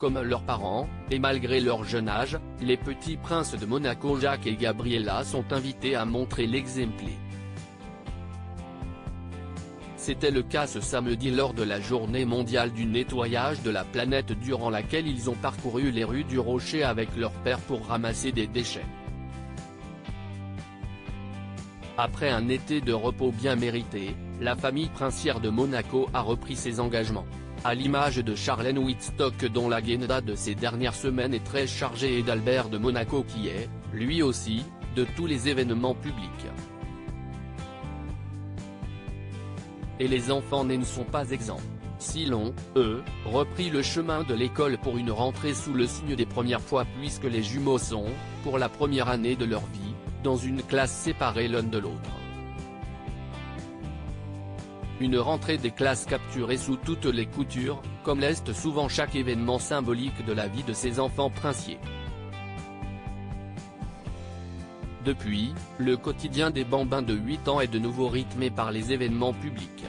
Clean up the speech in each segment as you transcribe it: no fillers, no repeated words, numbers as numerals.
comme leurs parents, et malgré leur jeune âge, les petits princes de Monaco Jacques et Gabriella sont invités à montrer l'exemple. C'était le cas ce samedi lors de la journée mondiale du nettoyage de la planète durant laquelle ils ont parcouru les rues du Rocher avec leur père pour ramasser des déchets. Après un été de repos bien mérité, la famille princière de Monaco a repris ses engagements. À l'image de Charlène Whitstock dont l'agenda de ces dernières semaines est très chargée et d'Albert de Monaco qui est, lui aussi, de tous les événements publics. Et les enfants ne sont pas exempts. Si l'ont, eux, repris le chemin de l'école pour une rentrée sous le signe des premières fois puisque les jumeaux sont, pour la première année de leur vie, dans une classe séparée l'un de l'autre. Une rentrée des classes capturée sous toutes les coutures, comme l'est souvent chaque événement symbolique de la vie de ces enfants princiers. Depuis, le quotidien des bambins de 8 ans est de nouveau rythmé par les événements publics.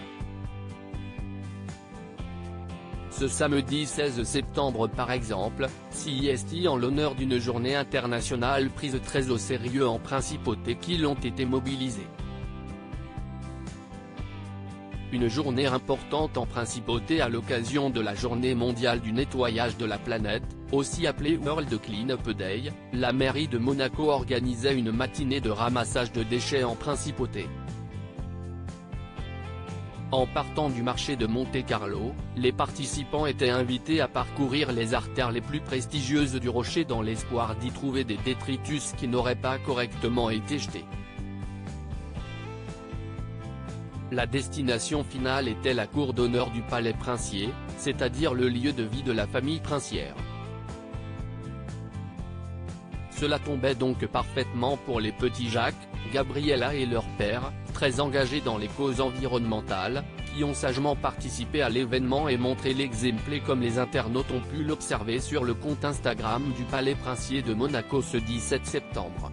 Ce samedi 16 septembre par exemple, CIST en l'honneur d'une journée internationale prise très au sérieux en principauté qui l'ont été mobilisés. Une journée importante en principauté à l'occasion de la journée mondiale du nettoyage de la planète, aussi appelée World Clean Up Day, la mairie de Monaco organisait une matinée de ramassage de déchets en principauté. En partant du marché de Monte-Carlo, les participants étaient invités à parcourir les artères les plus prestigieuses du Rocher dans l'espoir d'y trouver des détritus qui n'auraient pas correctement été jetés. La destination finale était la cour d'honneur du palais princier, c'est-à-dire le lieu de vie de la famille princière. Cela tombait donc parfaitement pour les petits Jacques, Gabriella et leur père, très engagés dans les causes environnementales, qui ont sagement participé à l'événement et montré l'exemple comme les internautes ont pu l'observer sur le compte Instagram du palais princier de Monaco ce 17 septembre.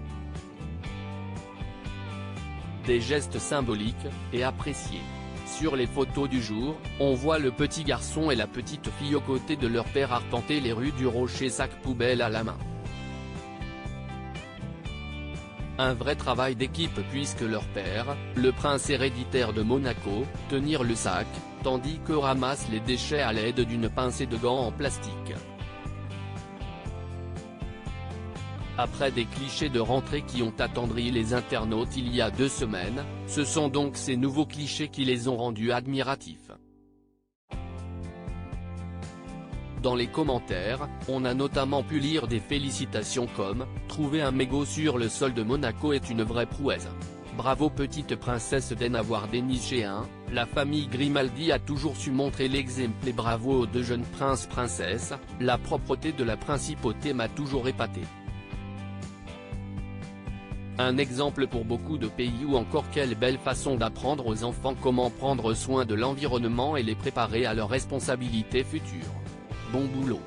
Des gestes symboliques, et appréciés. Sur les photos du jour, on voit le petit garçon et la petite fille aux côtés de leur père arpenter les rues du Rocher sac poubelle à la main. Un vrai travail d'équipe puisque leur père, le prince héréditaire de Monaco, tenir le sac, tandis que ramasse les déchets à l'aide d'une pincée de gants en plastique. Après des clichés de rentrée qui ont attendri les internautes il y a 2 semaines, ce sont donc ces nouveaux clichés qui les ont rendus admiratifs. Dans les commentaires, on a notamment pu lire des félicitations comme « Trouver un mégot sur le sol de Monaco est une vraie prouesse. Bravo petite princesse d'en avoir déniché un, la famille Grimaldi a toujours su montrer l'exemple et bravo aux 2 jeunes princes-princesses, la propreté de la principauté m'a toujours épaté. » Un exemple pour beaucoup de pays ou encore quelle belle façon d'apprendre aux enfants comment prendre soin de l'environnement et les préparer à leurs responsabilités futures. Bon boulot.